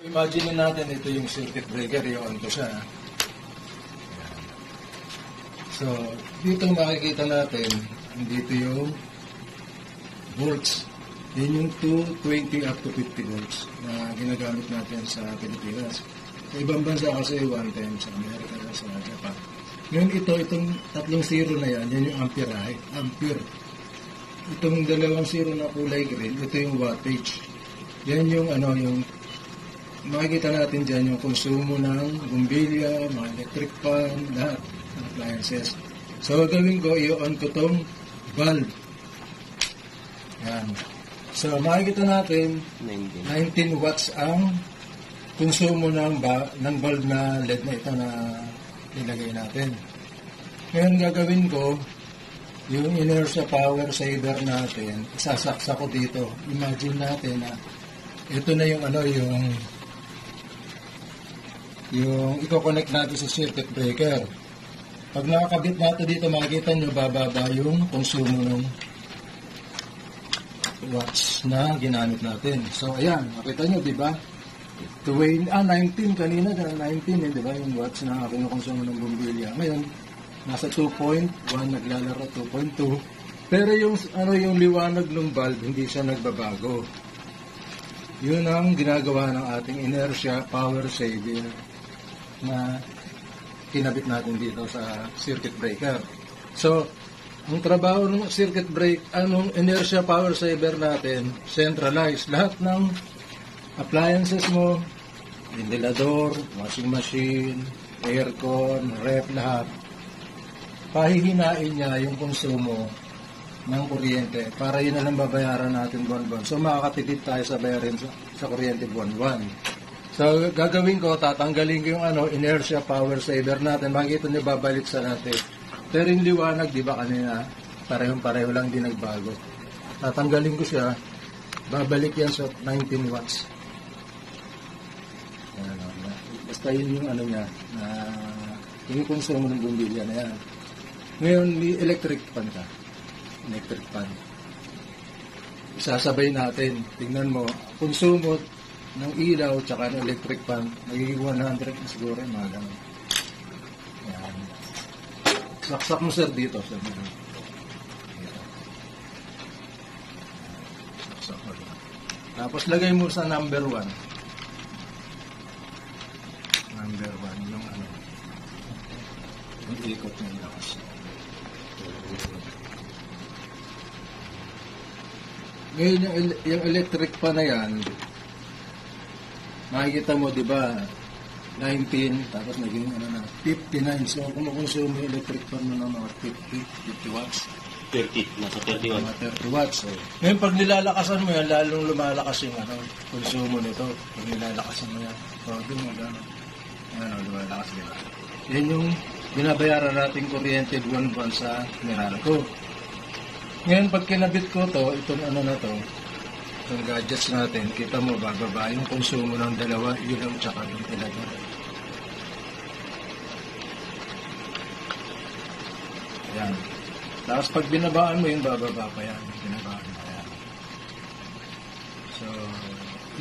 Imagine natin ito yung circuit breaker, i-on ko siya. So, dito makikita natin, dito yung volts. Yan yung 220 up to 50 volts na ginagamit natin sa Pilipinas. Sa ibang bansa kasi 110 sa Amerika, sa Japan. Ngayon itong tatlong zero na yan yung ampere. Itong dalawang zero na kulay green, ito yung wattage. Yan yung yung makikita natin dyan yung konsumo ng bumbilya, mga electric fan, lahat ng appliances. So, gagawin ko, i-on ko tong bulb. Yan. So, makikita natin 19 watts ang konsumo ng bulb na LED na ito na nilagay natin. Ngayon, gagawin ko, yung inertia power saver natin, isasaksa ko dito. Imagine natin na ito na yung yung i-connect natin sa circuit breaker. Pag nakakabit natin dito, makikita nyo bababa yung konsumo ng watts na ginamit natin. So, ayan, makita nyo, di ba? 19 kanina, 19 di ba? Yung watts na kinukonsumo ng bumbilya. Ngayon, nasa 2.1, naglalaro 2.2. Pero yung liwanag ng bulb, hindi siya nagbabago. Yun ang ginagawa ng ating inertia power saver na kinabit natin dito sa circuit breaker. So, ang trabaho ng circuit inertia power saver natin, centralized. Lahat ng appliances mo, ventilador, washing machine, aircon, ref, lahat, pahihinain niya yung konsumo ng kuryente para yun na lang babayaran natin buwan-buwan. So, makakatipid tayo sa bayarin sa kuryente buwan-buwan. So, gagawin ko, tatanggalin ko yung inertia power saver natin. Makikita nyo, babalik sa natin. Pero yung liwanag, di ba kanina, parehong-pareho lang din nagbago. Tatanggalin ko siya, babalik yan sa 19 watts. Basta yun yung niya, yung konsumo ng bumbilya na yan. Ngayon, may electric fan ka. Electric fan. Isasabay natin. Tingnan mo, konsumo ng ilaw tsaka ng electric fan, magiging 100 na siguro yung mga ganun. Yan. Saksak mo sir dito. Sir. Saksak mo dito. Tapos lagay mo sa number 1. Number 1, yung yung ikot ng lakas. Ngayon yung electric fan na yan, makikita mo, di ba, 19, tapos naging 59. So, kumukonsume yung electric fan mo ng mga 50 watts. 30, nasa 30 watts. Mga 30 watts. So, ngayon, pag nilalakasan mo yan, lalong lumalakas yung konsumo nito. Pag nilalakasan mo yan. So, doon mo gano'n. Lumalakas din. Yan yung binabayaran nating kuryente buwan-buwan sa Meralco. Ngayon, pag kinabit ko to, itong na to, itong gadgets natin, kita mo, bababa yung konsumo ng dalawa, ilaw tsaka yung ventilador. Ayan. Tapos pag binabaan mo yung bababa pa yan. Binabaan pa yan. So,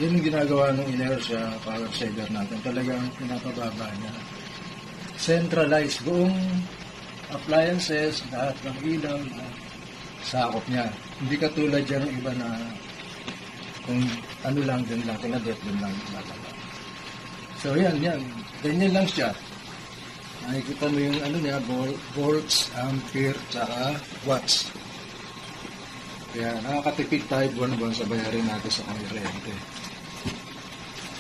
yun yung ginagawa ng inertia power saver natin. Talagang pinapababa niya. Centralized. Buong appliances, lahat ng ilaw, sakop niya. Hindi katulad dyan ng iba na kung lang, din lang, kinabit, din lang. So, yan. Ganyan lang siya. Nakikita mo yung niya, volts, ampere, tsaka watts. Kaya nakakatipid tayo buwan-buwan sa bayarin natin sa kuryente.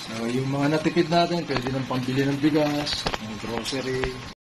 So, yung mga natipid natin, pwede nang pambili ng bigas, ng grocery.